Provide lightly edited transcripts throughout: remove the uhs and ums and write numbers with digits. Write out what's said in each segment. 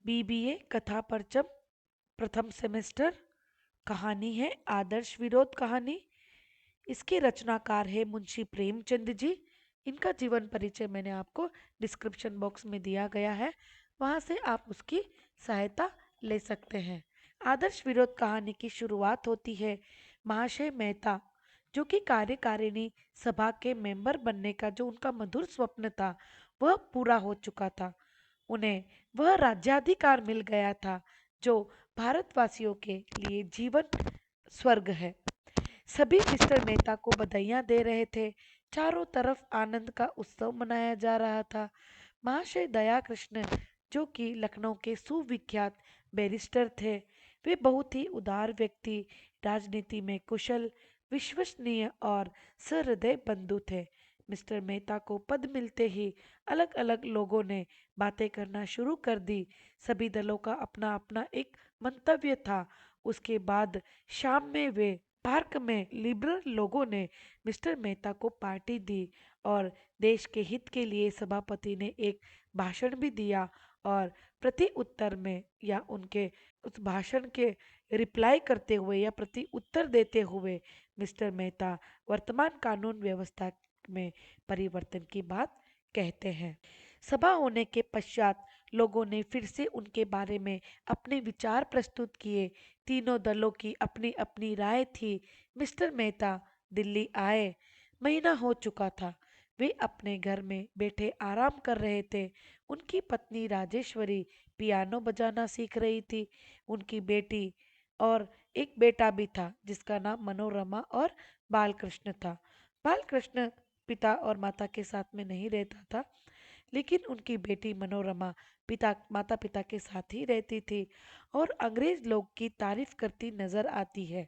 BBA कथा परचम प्रथम सेमेस्टर। कहानी है आदर्श विरोध कहानी। इसके रचनाकार है मुंशी प्रेमचंद जी। इनका जीवन परिचय मैंने आपको डिस्क्रिप्शन बॉक्स में दिया गया है, वहां से आप उसकी सहायता ले सकते हैं। आदर्श विरोध कहानी की शुरुआत होती है महाशय मेहता, जो कि कार्यकारिणी सभा के मेंबर बनने का जो उनका मधुर स्वप्न था वह पूरा हो चुका था। उन्हें वह राज्याधिकार मिल गया था जो भारतवासियों के लिए जीवन स्वर्ग है। सभी मिस्टर मेहता को बधाइयां दे रहे थे। चारों तरफ आनंद का उत्सव मनाया जा रहा था। महाशय दया कृष्ण, जो कि लखनऊ के सुविख्यात बैरिस्टर थे, वे बहुत ही उदार व्यक्ति, राजनीति में कुशल, विश्वसनीय और सहृदय बंधु थे। मिस्टर मेहता को पद मिलते ही अलग अलग लोगों ने बातें करना शुरू कर दी। सभी दलों का अपना अपना एक मंतव्य था। उसके बाद शाम में वे पार्क में लिबरल लोगों ने मिस्टर मेहता को पार्टी दी और देश के हित के लिए सभापति ने एक भाषण भी दिया। और प्रति उत्तर में या उनके उस भाषण के रिप्लाई करते हुए या प्रति उत्तर देते हुए मिस्टर मेहता वर्तमान कानून व्यवस्था में परिवर्तन की बात कहते हैं। सभा होने के पश्चात लोगों ने फिर से उनके बारे में अपने विचार प्रस्तुत किए। तीनों दलों की अपनी अपनी राय थी। मिस्टर मेहता दिल्ली आए, महीना हो चुका था। वे अपने घर में बैठे आराम कर रहे थे। उनकी पत्नी राजेश्वरी पियानो बजाना सीख रही थी। उनकी बेटी और एक बेटा भी था जिसका नाम मनोरमा और बालकृष्ण था। बालकृष्ण पिता और माता के साथ में नहीं रहता था, लेकिन उनकी बेटी मनोरमा पिता माता पिता के साथ ही रहती थी और अंग्रेज लोग की तारीफ करती नजर आती है।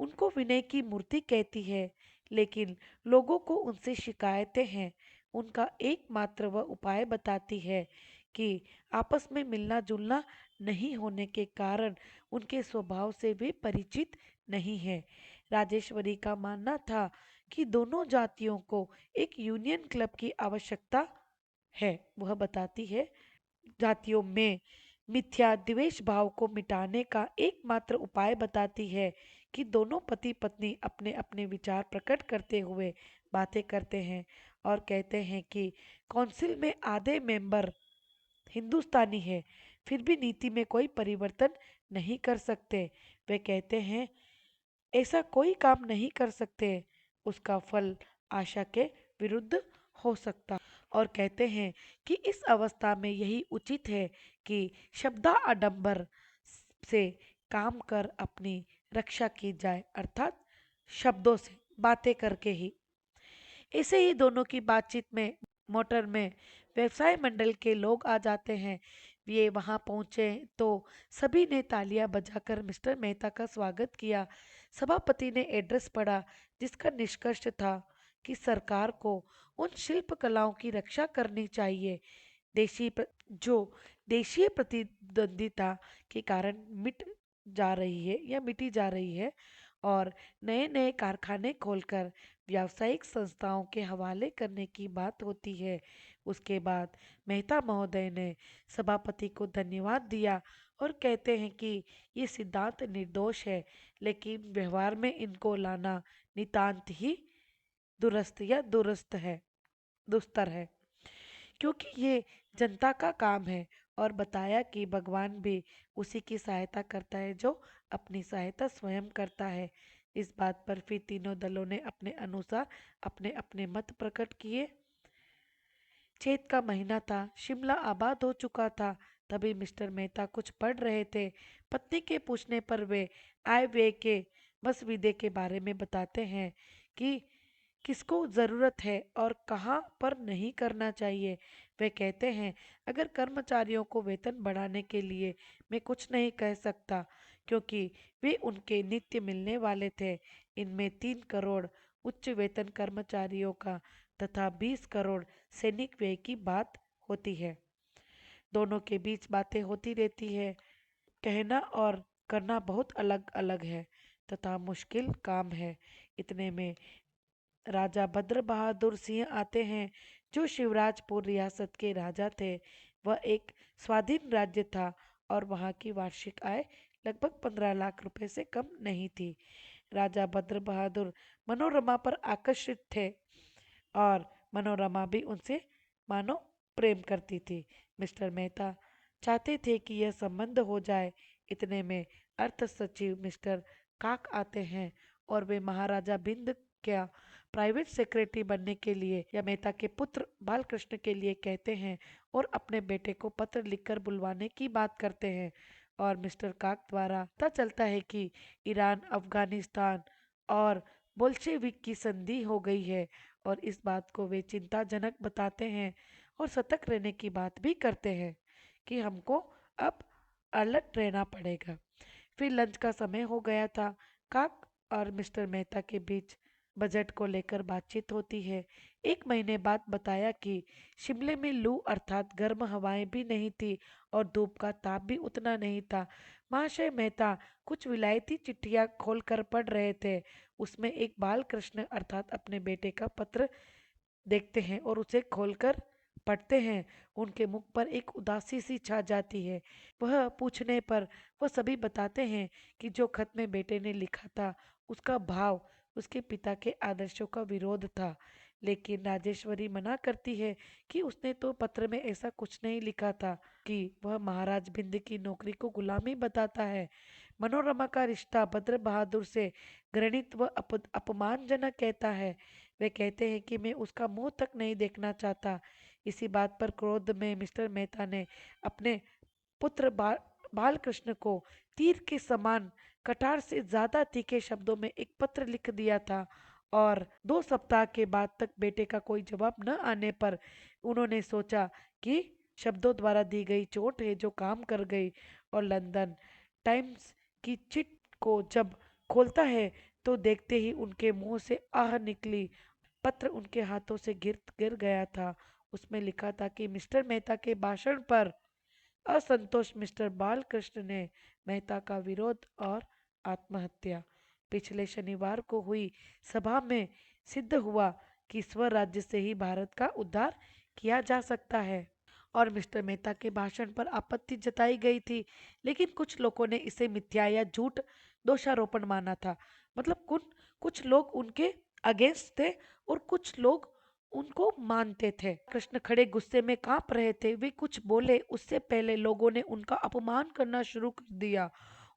उनको विनय की मूर्ति कहती है, लेकिन लोगों को उनसे शिकायतें हैं। उनका एकमात्र वह उपाय बताती है कि आपस में मिलना जुलना नहीं होने के कारण उनके स्वभाव से वे परिचित नहीं है। राजेश्वरी का मानना था कि दोनों जातियों को एक यूनियन क्लब की आवश्यकता है। वह बताती है, जातियों में मिथ्या द्वेष भाव को मिटाने का एकमात्र उपाय बताती है कि दोनों पति पत्नी अपने अपने विचार प्रकट करते हुए बातें करते हैं और कहते हैं कि काउंसिल में आधे मेंबर हिंदुस्तानी है, फिर भी नीति में कोई परिवर्तन नहीं कर सकते। वे कहते हैं ऐसा कोई काम नहीं कर सकते, उसका फल आशा के विरुद्ध हो सकता। और कहते हैं कि इस अवस्था में यही उचित है कि शब्दा आडंबर से काम कर अपनी रक्षा की जाए, अर्थात शब्दों से बातें करके ही। ऐसे ही दोनों की बातचीत में मोटर में व्यवसाय मंडल के लोग आ जाते हैं। ये वहां पहुंचे तो सभी ने तालियां बजाकर मिस्टर मेहता का स्वागत किया। सभापति ने एड्रेस पढ़ा, जिसका निष्कर्ष था कि सरकार को उन शिल्प कलाओं की रक्षा करनी चाहिए जो देशीय प्रतिद्वंदिता के कारण मिट जा रही है या मिटी जा रही है, और नए नए कारखाने खोलकर व्यावसायिक संस्थाओं के हवाले करने की बात होती है। उसके बाद मेहता महोदय ने सभापति को धन्यवाद दिया और कहते हैं कि ये सिद्धांत निर्दोष है, लेकिन व्यवहार में इनको लाना नितांत ही दुस्तर है, क्योंकि ये जनता का काम है। और बताया कि भगवान भी उसी की सहायता करता है जो अपनी सहायता स्वयं करता है। इस बात पर फिर तीनों दलों ने अपने अनुसार अपने अपने मत प्रकट किए। चैत का महीना था, शिमला आबाद हो चुका था। तभी मिस्टर मेहता कुछ पढ़ रहे थे। पत्नी के पूछने पर वे आय व्यय के मसविदे के बारे में बताते हैं कि किसको जरूरत है और कहाँ पर नहीं करना चाहिए। वे कहते हैं, अगर कर्मचारियों को वेतन बढ़ाने के लिए मैं कुछ नहीं कह सकता, क्योंकि वे उनके नित्य मिलने वाले थे। इनमें 3 करोड़ उच्च वेतन कर्मचारियों का तथा 20 करोड़ सैनिक व्यय की बात होती है। दोनों के बीच बातें होती रहती है। कहना और करना बहुत अलग अलग है तथा मुश्किल काम है। इतने में राजा भद्र बहादुर सिंह आते हैं, जो शिवराजपुर रियासत के राजा थे। वह एक स्वाधीन राज्य था और वहाँ की वार्षिक आय लगभग 15 लाख रुपए से कम नहीं थी। राजा भद्र बहादुर मनोरमा पर आकर्षित थे और मनोरमा भी उनसे मानो प्रेम करती थी। मिस्टर मेहता चाहते थे कि यह संबंध हो जाए। इतने में अर्थ सचिव मिस्टर काक आते हैं और वे महाराजा बिंद क्या प्राइवेट सेक्रेटरी बनने के लिए या मेहता के पुत्र बालकृष्ण के लिए कहते हैं और अपने बेटे को पत्र लिखकर बुलवाने की बात करते हैं। और मिस्टर काक द्वारा पता चलता है कि ईरान, अफगानिस्तान और बोल्शेविक की संधि हो गई है और इस बात को वे चिंताजनक बताते हैं और सतर्क रहने की बात भी करते हैं कि हमको अब अलर्ट रहना पड़ेगा। फिर लंच का समय हो गया था। काक और मिस्टर मेहता के बीच बजट को लेकर बातचीत होती है। एक महीने बाद बताया कि शिमले में लू अर्थात गर्म हवाएं भी नहीं थी और धूप का ताप भी उतना नहीं था। महाशय मेहता कुछ विलायती चिट्ठियां खोलकर पढ़ रहे थे। उसमें एक बाल कृष्ण अर्थात अपने बेटे का पत्र देखते हैं और उसे खोलकर पढ़ते हैं। उनके मुख पर एक उदासी सी छा जाती है। वह पूछने पर वह सभी बताते हैं कि जो खत में बेटे ने लिखा था उसका भाव उसके पिता के आदर्शों का विरोध था। लेकिन राजेश्वरी मना करती है कि उसने तो पत्र में ऐसा कुछ नहीं लिखा था कि वह महाराज बिंद की नौकरी को गुलामी बताता है। मनोरमा का रिश्ता भद्र बहादुर से घृणित व अपमानजनक कहता है। वे कहते हैं कि मैं उसका मुंह तक नहीं देखना चाहता। इसी बात पर क्रोध में मिस्टर मेहता ने अपने पुत्र बालकृष्ण को तीर के समान कटार से ज्यादा तीखे शब्दों में एक पत्र लिख दिया था और 2 सप्ताह के बाद तक बेटे का कोई जवाब न आने पर उन्होंने सोचा कि शब्दों द्वारा दी गई चोट है जो काम कर गई। और लंदन टाइम्स की चिट को जब खोलता है तो देखते ही उनके मुंह से आह निकली। पत्र उनके हाथों से गिर गिर गया था। उसमें लिखा था कि मिस्टर मेहता के भाषण पर असंतोष मिस्टर बालकृष्ण ने मेहता का विरोध और आत्महत्या। पिछले शनिवार को हुई सभा में सिद्ध हुआ कि स्वराज्य से ही भारत का उद्धार किया जा सकता है और मिस्टर मेहता के भाषण पर आपत्ति जताई गई थी। लेकिन कुछ लोगों ने इसे मिथ्या या झूठ दोषारोपण माना था। मतलब कुछ लोग उनके अगेंस्ट थे और कुछ लोग उनको मानते थे। कृष्ण खड़े गुस्से में कांप रहे थे। वे कुछ बोले उससे पहले लोगों ने उनका अपमान करना शुरू कर दिया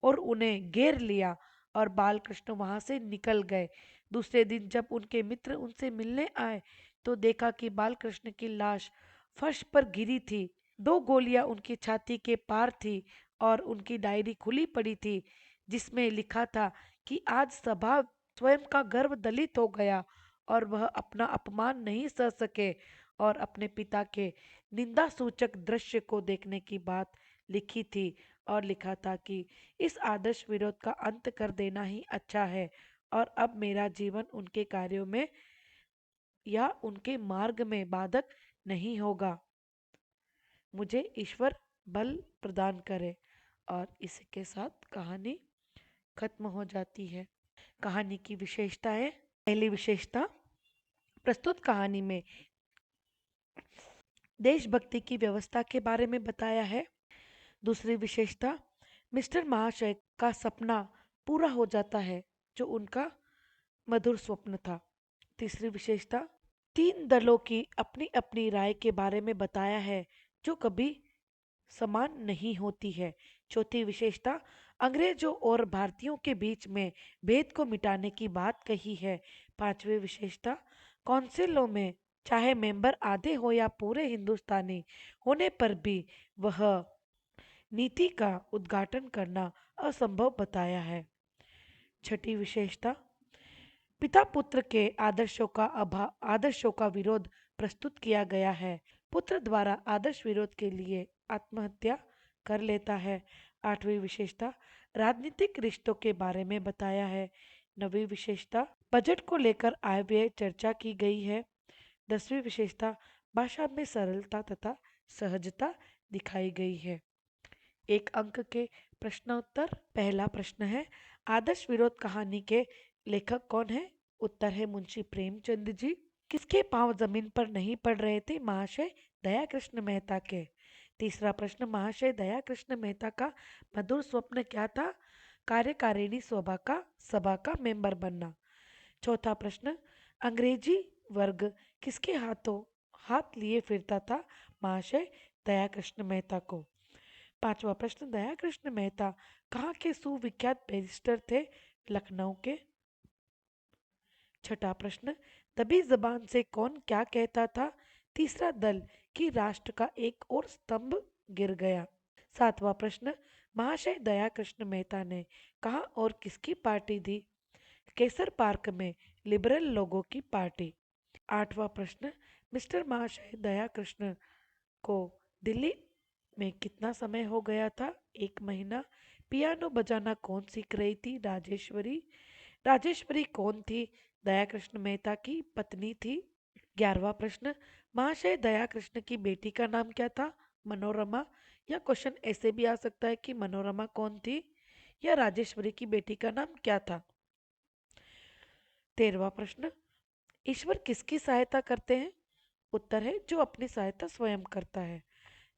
और उन्हें घेर लिया और बाल कृष्ण वहां से निकल गए। दूसरे दिन जब उनके मित्र उनसे मिलने आए तो देखा कि बाल कृष्ण की लाश फर्श पर गिरी थी। 2 गोलियां उनकी छाती के पार थी और उनकी डायरी खुली पड़ी थी जिसमें लिखा था कि आज सभा स्वयं का गर्व दलित हो गया और वह अपना अपमान नहीं सह सके और अपने पिता के निंदा सूचक दृश्य को देखने की बात लिखी थी और लिखा था कि इस आदर्श विरोध का अंत कर देना ही अच्छा है और अब मेरा जीवन उनके कार्यों में या उनके मार्ग में बाधक नहीं होगा। मुझे ईश्वर बल प्रदान करे। और इसके साथ कहानी खत्म हो जाती है। कहानी की विशेषताएं। पहली विशेषता, प्रस्तुत कहानी में देशभक्ति की व्यवस्था के बारे में बताया है। दूसरी विशेषता, मिस्टर महाशय का सपना पूरा हो जाता है जो उनका मधुर स्वप्न था। तीसरी विशेषता, 3 दलों की अपनी अपनी राय के बारे में बताया है जो कभी समान नहीं होती है। चौथी विशेषता, अंग्रेजों और भारतीयों के बीच में भेद को मिटाने की बात कही है। पांचवी विशेषता, कौंसिलों में चाहे मेंबर आधे हो या पूरे हिंदुस्तानी होने पर भी वह नीति का उद्घाटन करना असंभव बताया है। छठी विशेषता, पिता पुत्र के आदर्शों का विरोध प्रस्तुत किया गया है। पुत्र द्वारा आदर्श विरोध के लिए आत्महत्या कर लेता है। आठवीं विशेषता, राजनीतिक रिश्तों के बारे में बताया है। नवीं विशेषता, बजट को लेकर आय व्यय चर्चा की गई है। 10वीं विशेषता, भाषा में सरलता तथा सहजता दिखाई गई है। 1 अंक के प्रश्नोत्तर। पहला प्रश्न है, आदर्श विरोध कहानी के लेखक कौन है? उत्तर है मुंशी प्रेमचंद जी। किसके पांव जमीन पर नहीं पड़ रहे थे? महाशय दया कृष्ण मेहता के। तीसरा प्रश्न, महाशय दया कृष्ण मेहता का मधुर स्वप्न क्या था? कार्यकारिणी सभा का मेंबर बनना। चौथा प्रश्न, अंग्रेजी वर्ग किसके हाथ लिए फिरता था महाशय दया कृष्ण मेहता को? पांचवा प्रश्न, दया कृष्ण मेहता कहाँ के सुविख्यात बैरिस्टर थे? लखनऊ के। छठा प्रश्न, दबी जबान से कौन क्या कहता था? तीसरा दल कि राष्ट्र का एक और स्तंभ गिर गया। सातवां प्रश्न, महाशय दया कृष्ण मेहता ने कहा और किसकी पार्टी दी? केसर पार्क में लिबरल लोगों की पार्टी। आठवां प्रश्न, मिस्टर महाशय दया कृष्ण को दिल्ली में कितना समय हो गया था? 1 महीना। पियानो बजाना कौन सीख रही थी? राजेश्वरी। राजेश्वरी कौन थी? दया कृष्ण मेहता की पत्नी थी। 11वां प्रश्न, महाशय दया कृष्ण की बेटी का नाम क्या था? मनोरमा। या क्वेश्चन ऐसे भी आ सकता है कि मनोरमा कौन थी या राजेश्वरी की बेटी का नाम क्या था? 13वां प्रश्न, ईश्वर किसकी सहायता करते हैं? उत्तर है जो अपनी सहायता स्वयं करता है।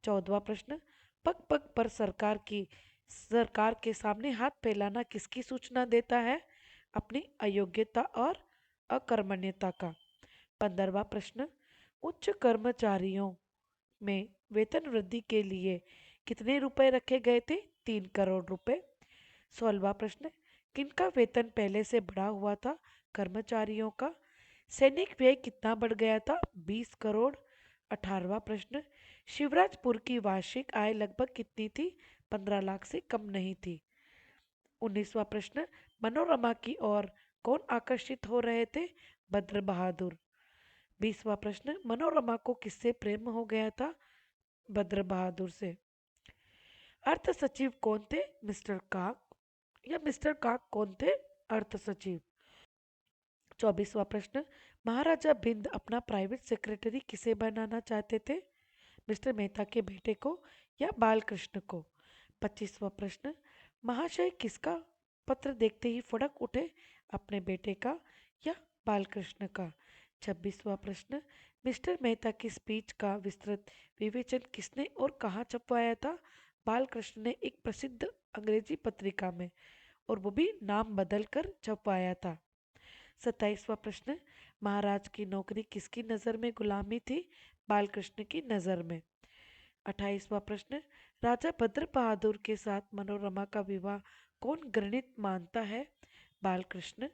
14वां प्रश्न, पग पग पर सरकार के सामने हाथ फैलाना किसकी सूचना देता है? अपनी अयोग्यता और अकर्मण्यता का। 15वां प्रश्न, उच्च कर्मचारियों में वेतन वृद्धि के लिए कितने रुपए रखे गए थे? 3 करोड़ रुपए। 16वां प्रश्न, किनका वेतन पहले से बढ़ा हुआ था? कर्मचारियों का। सैनिक व्यय कितना बढ़ गया था? 20 करोड़। 18वां प्रश्न, शिवराजपुर की वार्षिक आय लगभग कितनी थी? 15 लाख से कम नहीं थी। 19वां प्रश्न, मनोरमा की ओर कौन आकर्षित हो रहे थे? भद्र बहादुर। 20वां प्रश्न, मनोरमा को किससे प्रेम हो गया था? भद्र बहादुर से। अर्थ सचिव कौन थे? मिस्टर काक। या मिस्टर काक कौन थे? अर्थ सचिव। 24वां प्रश्न, महाराजा बिंद अपना प्राइवेट सेक्रेटरी किसे बनाना चाहते थे? मिस्टर मेहता के बेटे को या बालकृष्ण को? 25वां प्रश्न, महाशय किसका पत्र देखते ही फड़क उठे? अपने बेटे का या बालकृष्ण का? 26वां प्रश्न, मिस्टर मेहता की स्पीच का विस्तृत विवेचन किसने और कहाँ छपवाया था? बालकृष्ण ने एक प्रसिद्ध अंग्रेजी पत्रिका में, और वो भी नाम बदल कर छपवाया था। 27वां प्रश्न, महाराज की नौकरी किसकी नज़र में गुलामी थी? बालकृष्ण की नज़र में। 28वां प्रश्न, राजा भद्र बहादुर के साथ मनोरमा का विवाह कौन घृणित मानता है? बालकृष्ण।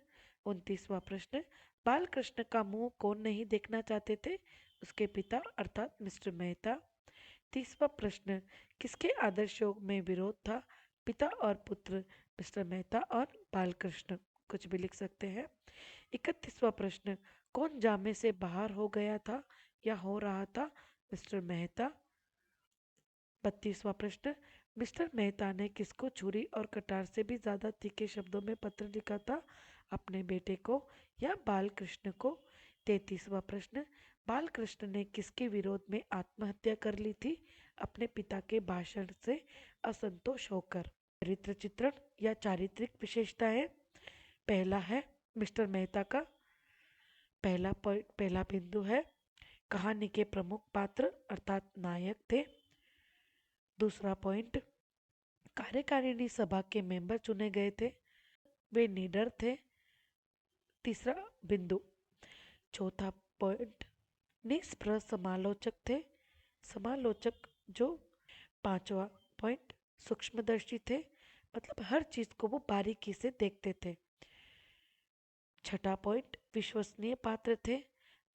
29वां प्रश्न, बालकृष्ण का मुंह कौन नहीं देखना चाहते थे? उसके पिता अर्थात मिस्टर मेहता। 30वां प्रश्न, किसके आदर्शों में विरोध था? पिता और पुत्र मिस्टर मेहता और बालकृष्ण। कुछ भी लिख सकते हैं। 31वां प्रश्न, कौन जामे से बाहर हो गया था या हो रहा था? मिस्टर मेहता। 32वां प्रश्न, मिस्टर मेहता ने किसको छुरी और कटार से भी ज्यादा तीखे शब्दों में पत्र लिखा था? अपने बेटे को या बालकृष्ण को? 33वां प्रश्न, बालकृष्ण ने किसके विरोध में आत्महत्या कर ली थी? अपने पिता के भाषण से असंतोष होकर। चरित्र चित्रण या चारित्रिक विशेषताएं। पहला है मिस्टर मेहता का पहला बिंदु है कहानी के प्रमुख पात्र अर्थात नायक थे। दूसरा पॉइंट, कार्यकारिणी सभा के मेंबर चुने गए थे, वे निडर थे। तीसरा बिंदु। चौथा पॉइंट, निष्प्रह समालोचक थे, समालोचक जो। पांचवा पॉइंट, सूक्ष्मदर्शी थे, मतलब हर चीज को वो बारीकी से देखते थे। छठा पॉइंट, विश्वसनीय पात्र थे,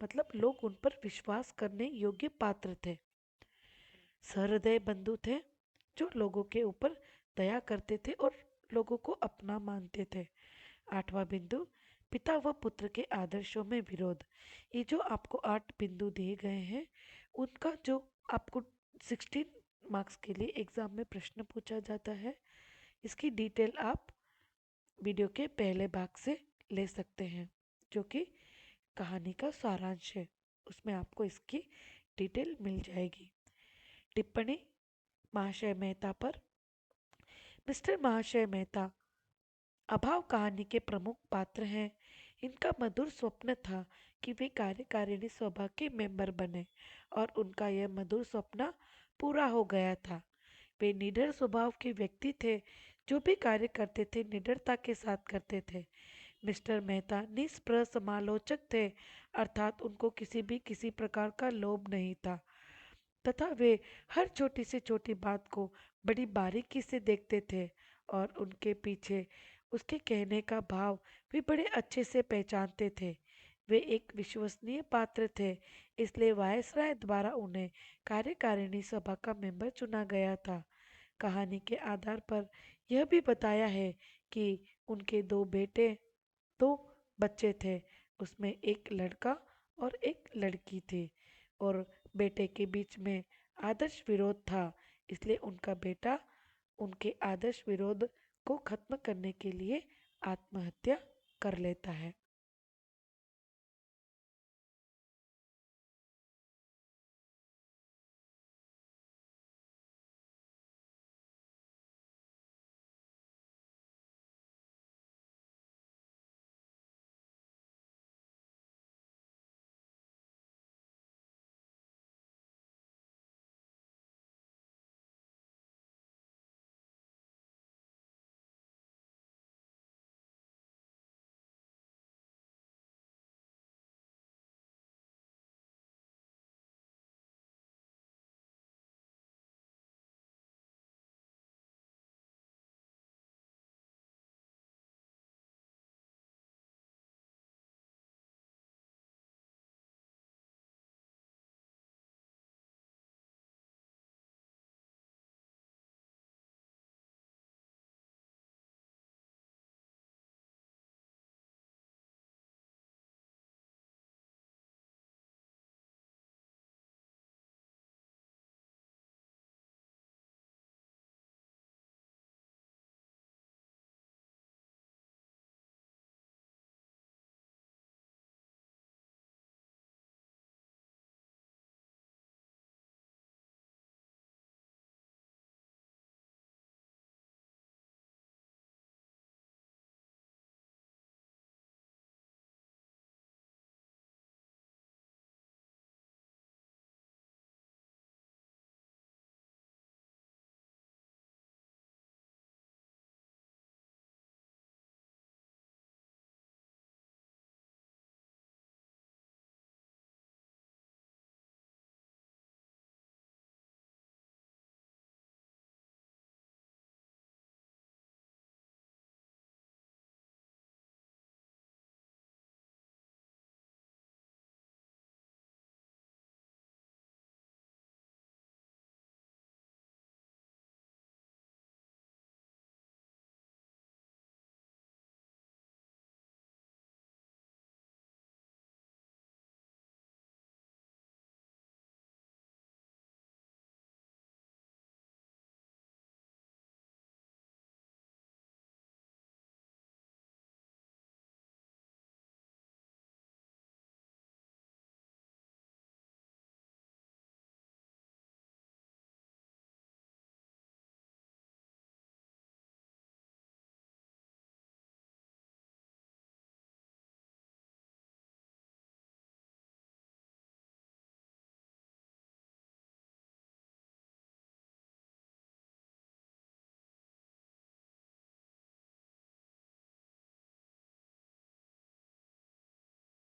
मतलब लोग उन पर विश्वास करने योग्य पात्र थे। सहृदय बंधु थे, जो लोगों के ऊपर दया करते थे और लोगों को अपना मानते थे। आठवां बिंदु, पिता व पुत्र के आदर्शों में विरोध। ये जो आपको 8 बिंदु दिए गए हैं, उनका जो आपको 16 मार्क्स के लिए एग्जाम में प्रश्न पूछा जाता है, इसकी डिटेल आप वीडियो के पहले भाग से ले सकते हैं, जो कि कहानी का सारांश है। उसमें आपको इसकी डिटेल मिल जाएगी। टिप्पणी महाशय मेहता पर। मिस्टर महाशय मेहता अभाव कहानी के प्रमुख पात्र हैं। इनका मधुर स्वप्न था कि वे कार्यकारिणी सभा के मेंबर बने और उनका यह मधुर स्वप्न पूरा हो गया था। वे निडर स्वभाव के व्यक्ति थे। जो भी कार्य करते थे निडरता के साथ करते थे। मिस्टर मेहता निष्प्रह समालोचक थे, अर्थात उनको किसी प्रकार का लोभ नहीं था, तथा वे हर छोटी से छोटी बात को बड़ी बारीकी से देखते थे और उनके पीछे उसके कहने का भाव भी बड़े अच्छे से पहचानते थे। वे एक विश्वसनीय पात्र थे, इसलिए वायसराय द्वारा उन्हें कार्यकारिणी सभा का मेंबर चुना गया था। कहानी के आधार पर यह भी बताया है कि उनके दो बच्चे थे। उसमें एक लड़का और एक लड़की थी, और बेटे के बीच में आदर्श विरोध था, इसलिए उनका बेटा उनके आदर्श विरोध को खत्म करने के लिए आत्महत्या कर लेता है।